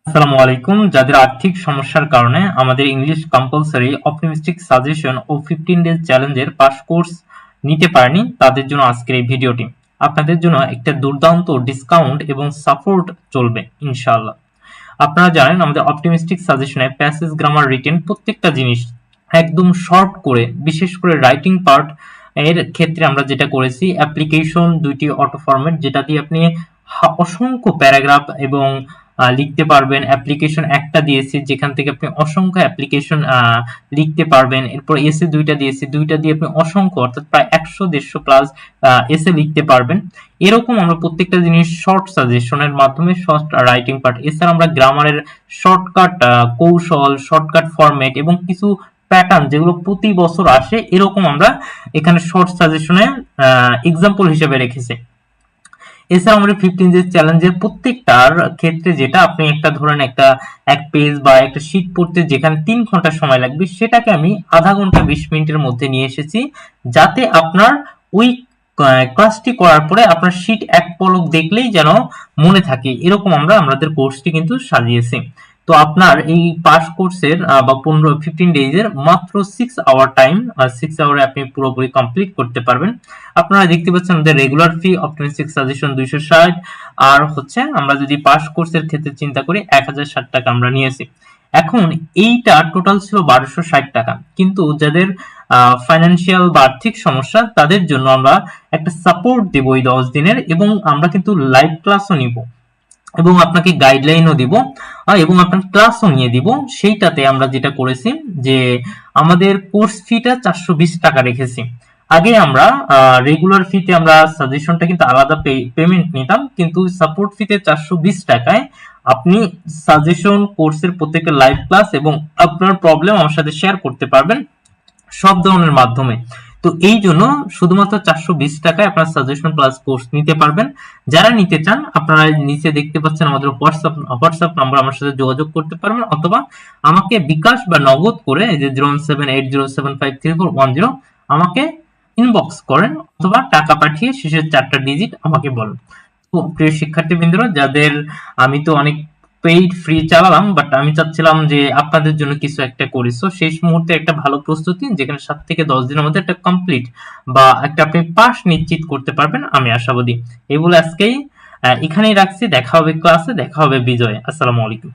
আসসালামু আলাইকুম। যাদের আর্থিক সমস্যার কারণে আমাদের ইংলিশ কম্পালসরি অপটিমিস্টিক সাজেশন ও 15 ডেজ চ্যালেঞ্জের পাস কোর্স নিতে পারেনি, তাদের জন্য আজকের এই ভিডিওটি। আপনাদের জন্য একটা দুর্দান্ত ডিসকাউন্ট এবং সাপোর্ট চলবে ইনশাআল্লাহ। আপনারা জানেন আমাদের অপটিমিস্টিক সাজেশনে প্যাসেজ, গ্রামার, রিটেন প্রত্যেকটা জিনিস একদম শর্ট করে, বিশেষ করে রাইটিং পার্ট এর ক্ষেত্রে আমরা যেটা করেছি, অ্যাপ্লিকেশন দুইটি অটো ফরম্যাট, যেটা দিয়ে আপনি অসংখ্য প্যারাগ্রাফ এবং লিখতে পারবেন। অ্যাপ্লিকেশন একটা দিয়েছি যেখান থেকে আপনি অসংখ্য অ্যাপ্লিকেশন লিখতে পারবেন। এরপর এসে দুইটা দিয়েছি, দুইটা দিয়ে আপনি অসংখ্য অর্থাৎ প্রায় 100-150 প্লাস এসে লিখতে পারবেন। এরকম আমরা প্রত্যেকটা জিনিস শর্ট সাজেশনের মাধ্যমে, শর্ট রাইটিং পার্ট, এছাড়া আমরা গ্রামারের শর্টকাট কৌশল, শর্টকাট ফরম্যাট এবং কিছু প্যাটার্ন যেগুলো প্রতি বছর আসে, এরকম আমরা এখানে শর্ট সাজেশনে এক্সাম্পল হিসেবে রেখেছি। এছাড়া আমাদের 15 ডেজ চ্যালেঞ্জের প্রত্যেকটার ক্ষেত্রে যেটা আপনি একটা ধরেন এক পেজ বা একটা শীট পড়তে যেখানে 3 ঘন্টা সময় লাগবে, সেটাকে আমি আধা ঘন্টা 20 মিনিটের মধ্যে নিয়ে এসেছি, যাতে আপনার ওই ক্লাসটি করার পরে আপনার শীট এক পলক দেখলেই যেন মনে থাকে, এরকম আমরা আমাদের কোর্সটি কিন্তু সাজিয়েছি। তো আপনার এই পাস কোর্সের বা 15 ডেজের মাত্র 6 আওয়ার টাইম, 6 আওয়ারে আপনি পুরোপুরি কমপ্লিট করতে পারবেন। আপনারা দেখতে পাচ্ছেন আমাদের রেগুলার ফি অপটিমিস্টিক সাজেশন 260, আর হচ্ছে আমরা যদি পাস কোর্সের ক্ষেত্রে চিন্তা করি 1060 টাকা আমরা নিয়েছি। এখন এইটা টোটাল ছিল 1260 টাকা, কিন্তু যাদের ফাইন্যান্সিয়াল বা আর্থিক সমস্যা, তাদের জন্য আমরা একটা সাপোর্ট দেব এই 10 দিনের, এবং আমরা কিন্তু লাইভ ক্লাসও নিব এবং আপনাকে গাইডলাইনও দিব এবং আপনার ক্লাসও নিয়ে দিব। সেইটাতে আমরা যেটা করেছি যে আমাদের কোর্স ফিটা 420 টাকা রেখেছি। আগে আমরা রেগুলার ফিতে আমরা সাজেশনটা কিন্তু আলাদা পেমেন্ট নিতাম, কিন্তু সাপোর্ট ফিতে 420 টাকায় আপনি সাজেশন কোর্সের প্রত্যেকটা লাইভ ক্লাস এবং আপনার প্রবলেম আমার সাথে শেয়ার করতে পারবেন সব ধরনের মাধ্যমে। তো এই জন্য শুধুমাত্র 420 টাকায় আপনার সাজেশন প্লাস কোর্স নিতে পারবেন। যারা নিতে চান আপনারা নিচে দেখতে পাচ্ছেন আমাদের হোয়াটসঅ্যাপ নাম্বার, আমার সাথে যোগাযোগ করতে পারবেন, অথবা আমাকে বিকাশ বা নগদ করে এই যে 07807534110 আমাকে ইনবক্স করেন, অথবা টাকা পাঠিয়ে শেষের 4টা ডিজিট আমাকে বলেন। তো প্রিয় শিক্ষার্থীবৃন্দরা, যাদের আমি তো অনেক পেইড ফ্রি চালালাম, বাট আমি চাচ্ছিলাম যে আপনাদের জন্য কিছু একটা করি। সো শেষ মুহূর্তে একটা ভালো প্রস্তুতি, যেখানে 7 থেকে 10 দিনের মধ্যে একটা কমপ্লিট বা একটা আপনি পাস নিশ্চিত করতে পারবেন, আমি আশাবাদী। এই বলে আজকেই এখানেই রাখছি। দেখা হবে ক্লাসে, দেখা হবে বিজয়ে। আসসালামু আলাইকুম।